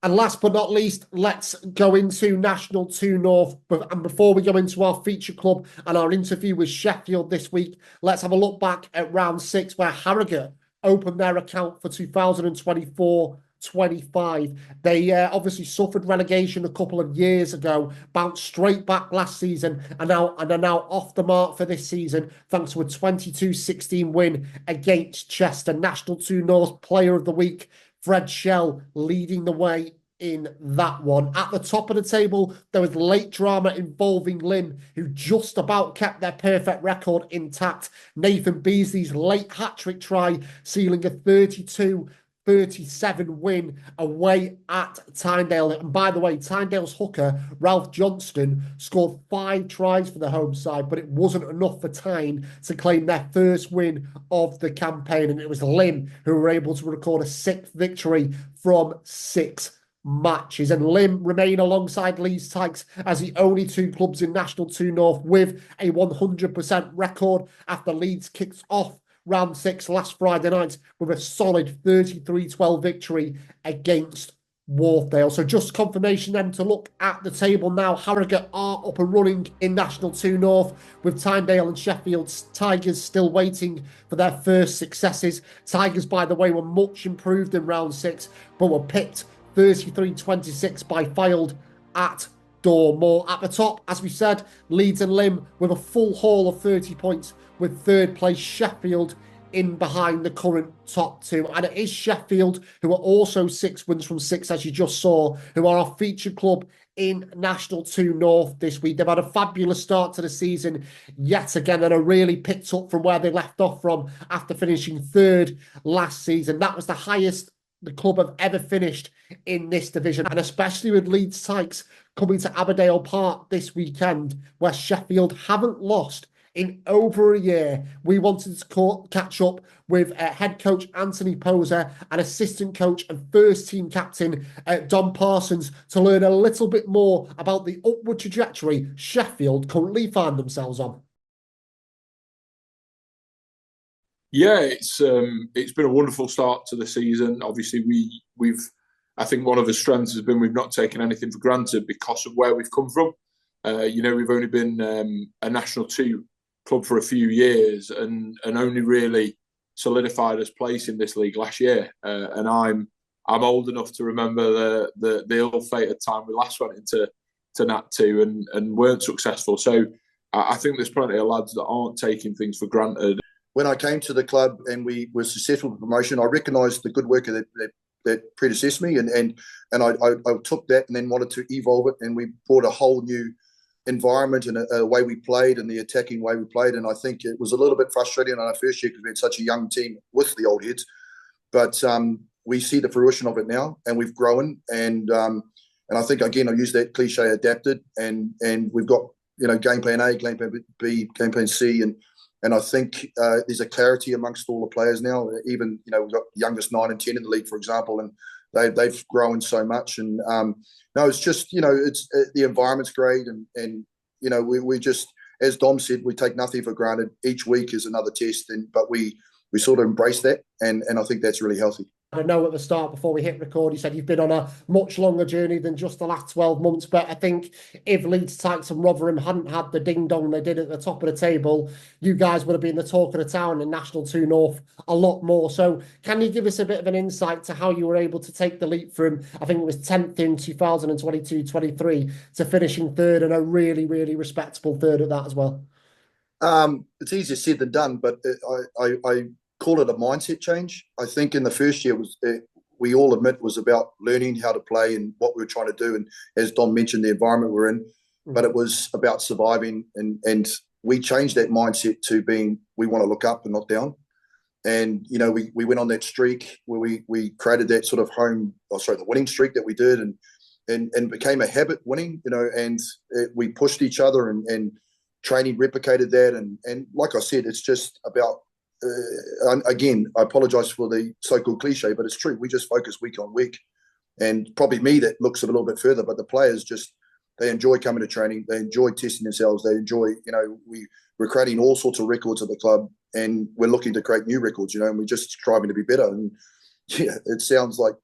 And last but not least, let's go into National 2 North. And before we go into our feature club and our interview with Sheffield this week, let's have a look back at round 6 where Harrogate opened their account for 2024-25. They obviously suffered relegation a couple of years ago, bounced straight back last season, and are now off the mark for this season thanks to a 22-16 win against Chester. National 2 North Player of the Week, Fred Shell, leading the way in that one. At the top of the table, there was late drama involving Lim, who just about kept their perfect record intact. Nathan Beasley's late hat-trick try, sealing a 32-37 win away at Tyndale. And by the way, Tyndale's hooker, Ralph Johnston, scored 5 tries for the home side, but it wasn't enough for Tyne to claim their first win of the campaign. And it was Lim who were able to record a 6th victory from 6 matches. And Lim remain alongside Leeds Tykes as the only 2 clubs in National 2 North with a 100% record after Leeds kicked off round 6 last Friday night with a solid 33-12 victory against Wharfdale. So just confirmation then to look at the table now. Harrogate are up and running in National 2 North with Tyndale and Sheffield's Tigers still waiting for their first successes. Tigers, by the way, were much improved in round 6, but were pipped 33-26 by Fylde at Dormoor. At the top, as we said, Leeds and Lim with a full haul of 30 points, with 3rd place Sheffield in behind the current top 2. And it is Sheffield, who are also 6 wins from 6, as you just saw, who are our featured club in National 2 North this week. They've had a fabulous start to the season yet again and are really picked up from where they left off from after finishing 3rd last season. That was the highest the club have ever finished in this division, and especially with Leeds Tykes coming to Aberdale Park this weekend, where Sheffield haven't lost in over a year. We wanted to catch up with head coach Anthony Posa and assistant coach and first team captain Dom Parsons to learn a little bit more about the upward trajectory Sheffield currently find themselves on. Yeah, it's been a wonderful start to the season. Obviously, I think one of the strengths has been we've not taken anything for granted because of where we've come from. We've only been a National 2 club for a few years and only really solidified its place in this league last year. And I'm old enough to remember the ill-fated time we last went into Nat 2 and weren't successful. So I think there's plenty of lads that aren't taking things for granted. When I came to the club and we were successful with promotion, I recognised the good work that predecessed me, and I took that and then wanted to evolve it, and we brought a whole new environment and a way we played and the attacking way we played. And I think it was a little bit frustrating on our first year because we had such a young team with the old heads, but we see the fruition of it now, and we've grown. And I think again I use that cliche, adapted, and we've got game plan A, game plan B, game plan C, and I think there's a clarity amongst all the players now. Even, we've got the youngest 9 and 10 in the league, for example, and they've grown so much. And no, it's just, it's the environment's great. And we just, as Dom said, we take nothing for granted. Each week is another test, but we sort of embrace that. And I think that's really healthy. I know at the start, before we hit record, you said you've been on a much longer journey than just the last 12 months. But I think if Leeds Tykes and Rotherham hadn't had the ding-dong they did at the top of the table, you guys would have been the talk of the town in National 2 North a lot more. So can you give us a bit of an insight to how you were able to take the leap from, I think it was 10th in 2022-23 to finishing 3rd, and a really, really respectable 3rd at that as well? It's easier said than done, but I call it a mindset change. I think in the first year we all admit was about learning how to play and what we were trying to do, and as Dom mentioned, the environment we're in. But it was about surviving, and we changed that mindset to being we want to look up and not down. And we went on that streak where we created that sort of the winning streak that we did, and became a habit winning. And we pushed each other, and training replicated that. And like I said, it's just about. Again, I apologise for the so-called cliche, but it's true. We just focus week on week, and probably me that looks a little bit further. But the players they enjoy coming to training. They enjoy testing themselves. They enjoy, we're creating all sorts of records at the club, and we're looking to create new records. And we're just striving to be better. And yeah, it sounds like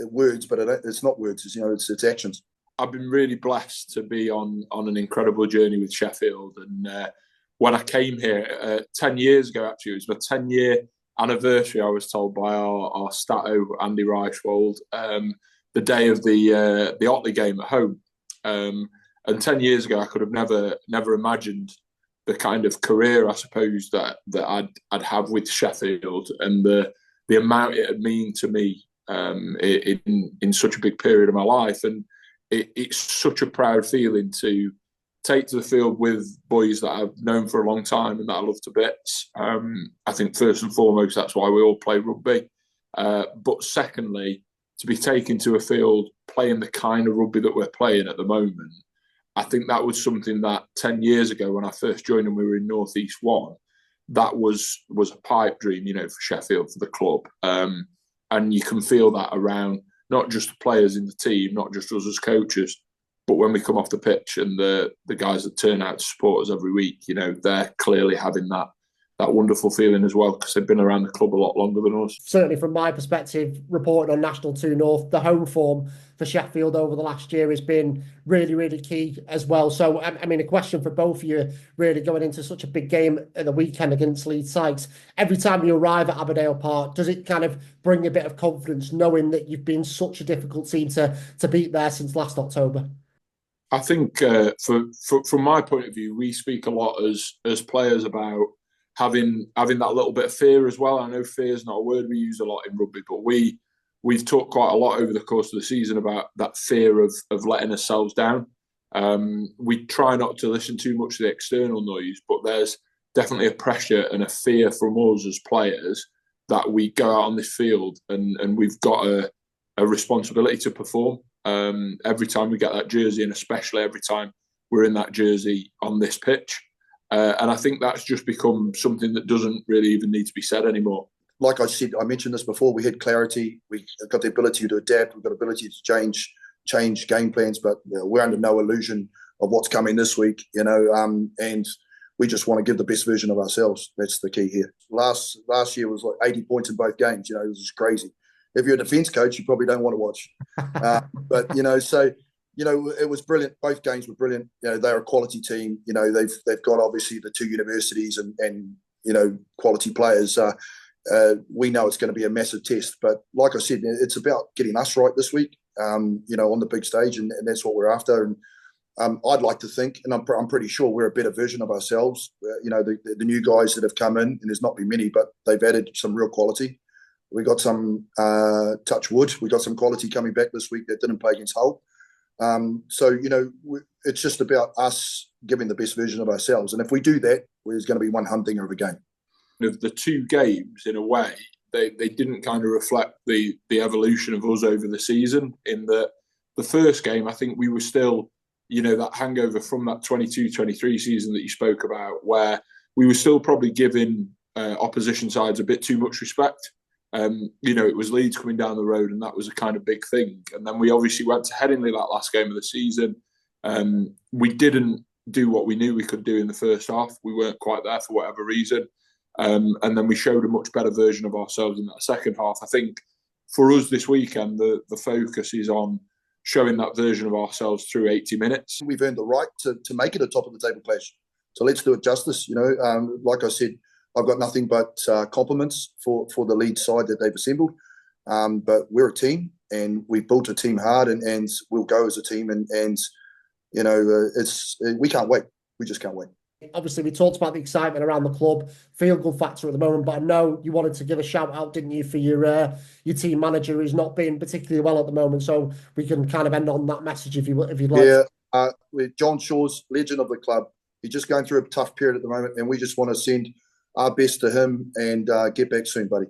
words, but it's not words. It's actions. I've been really blessed to be on an incredible journey with Sheffield. And when I came here 10 years ago, actually, it was my 10-year anniversary, I was told by our Stato, Andy Reichwold, the day of the Otley game at home. And 10 years ago, I could have never imagined the kind of career, I suppose, that I'd have with Sheffield, and the amount it would mean to me in such a big period of my life. And it's such a proud feeling to take to the field with boys that I've known for a long time and that I love to bits. I think first and foremost, that's why we all play rugby. But secondly, to be taken to a field playing the kind of rugby that we're playing at the moment, I think that was something that 10 years ago when I first joined and we were in North East 1, that was a pipe dream, for Sheffield, for the club. And you can feel that around not just the players in the team, not just us as coaches, but when we come off the pitch and the guys that turn out to support us every week, they're clearly having that wonderful feeling as well, because they've been around the club a lot longer than us. Certainly from my perspective, reporting on National 2 North, the home form for Sheffield over the last year has been really, really key as well. So, a question for both of you, really going into such a big game at the weekend against Leeds Tykes. Every time you arrive at Aberdale Park, does it kind of bring a bit of confidence knowing that you've been such a difficult team to beat there since last October? I think from my point of view, we speak a lot as players about having that little bit of fear as well. I know fear is not a word we use a lot in rugby, but we've talked quite a lot over the course of the season about that fear of letting ourselves down. We try not to listen too much to the external noise, but there's definitely a pressure and a fear from us as players that we go out on this field and we've got a responsibility to perform every time we get that jersey, and especially every time we're in that jersey on this pitch. And I think that's just become something that doesn't really even need to be said anymore. Like I said, I mentioned this before, we had clarity, we got the ability to adapt, we've got the ability to change game plans, but we're under no illusion of what's coming this week, and we just want to give the best version of ourselves. That's the key here. Last year was like 80 points in both games, it was just crazy. If you're a defence coach, you probably don't want to watch. It was brilliant. Both games were brilliant. They're a quality team. They've got obviously the two universities and quality players. We know it's going to be a massive test. But like I said, it's about getting us right this week, on the big stage, and that's what we're after. And I'd like to think, and I'm pretty sure we're a better version of ourselves. The new guys that have come in, and there's not been many, but they've added some real quality. We got some touch wood. We got some quality coming back this week that didn't play against Hull. It's just about us giving the best version of ourselves. And if we do that, there's going to be one humdinger of a game. Of the two games, in a way, they didn't kind of reflect the evolution of us over the season. In the first game, I think we were still, that hangover from that 22-23 season that you spoke about, where we were still probably giving opposition sides a bit too much respect. It was Leeds coming down the road, and that was a kind of big thing. And then we obviously went to Headingley that last game of the season. We didn't do what we knew we could do in the first half. We weren't quite there for whatever reason. And then we showed a much better version of ourselves in that second half. I think for us this weekend, the focus is on showing that version of ourselves through 80 minutes. We've earned the right to make it a top of the table clash. So let's do it justice. Like I said, I've got nothing but compliments for the Leeds side that they've assembled. But we're a team, and we've built a team hard, and we'll go as a team. And we can't wait. We just can't wait. Obviously, we talked about the excitement around the club, feel-good factor at the moment, but I know you wanted to give a shout-out, didn't you, for your team manager who's not been particularly well at the moment, so we can kind of end on that message if you'd like. Yeah, with John Shaw's, legend of the club. He's just going through a tough period at the moment, and we just want to send our best to him and get back soon, buddy.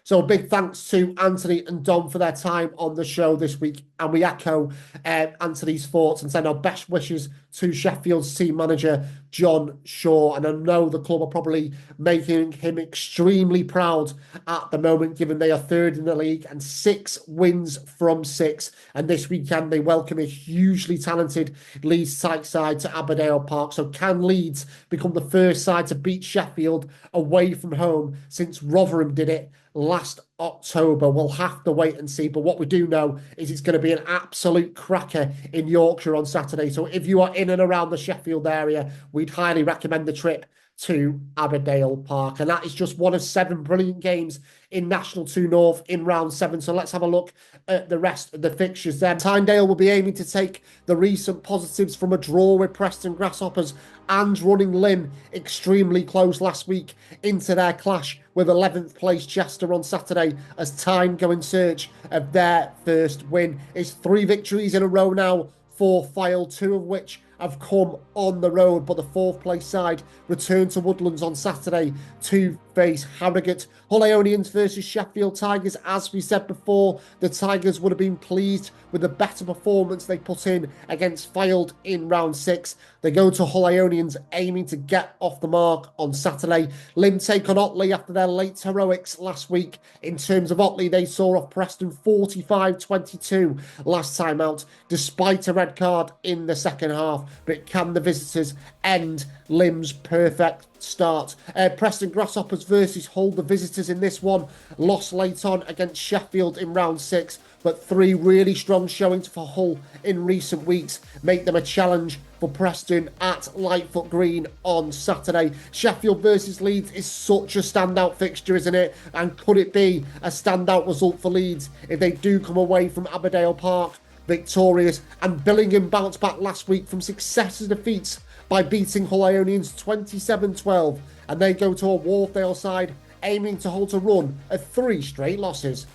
So big thanks to Anthony and Dom for their time on the show this week. And we echo Anthony's thoughts and send our best wishes to Sheffield's team manager, John Shaw. And I know the club are probably making him extremely proud at the moment, given they are third in the league and 6 wins from 6. And this weekend, they welcome a hugely talented Leeds Tykes side to Aberdale Park. So can Leeds become the first side to beat Sheffield away from home since Rotherham did it last October. We'll have to wait and see. But what we do know is it's going to be an absolute cracker in Yorkshire on Saturday. So if you are in and around the Sheffield area, we'd highly recommend the trip to Aberdale Park. And that is just one of 7 brilliant games in National 2 North in round 7. So let's have a look at the rest of the fixtures then. Tynedale will be aiming to take the recent positives from a draw with Preston Grasshoppers and running Lynn extremely close last week into their clash with 11th place Chester on Saturday as Tyne go in search of their first win. It's 3 victories in a row now for Fylde, 2 of which have come on the road, but the 4th place side return to Woodlands on Saturday to face Harrogate. Hull Ionians versus Sheffield Tigers. As we said before, the Tigers would have been pleased with the better performance they put in against Fylde in round 6. They go to Hull Ionians aiming to get off the mark on Saturday. Lim take on Otley after their late heroics last week. In terms of Otley, they saw off Preston 45-22 last time out, despite a red card in the second half. But can the visitors end Lim's perfect start? Preston Grasshoppers versus Hull. The visitors in this one lost late on against Sheffield in round 6, but 3 really strong showings for Hull in recent weeks make them a challenge for Preston at Lightfoot Green on Saturday. Sheffield versus Leeds is such a standout fixture, isn't it? And could it be a standout result for Leeds if they do come away from Aberdale Park victorious? And Billingham bounced back last week from successive defeats by beating Hull Ionians 27-12, and they go to a Wharfdale side aiming to halt a run of 3 straight losses.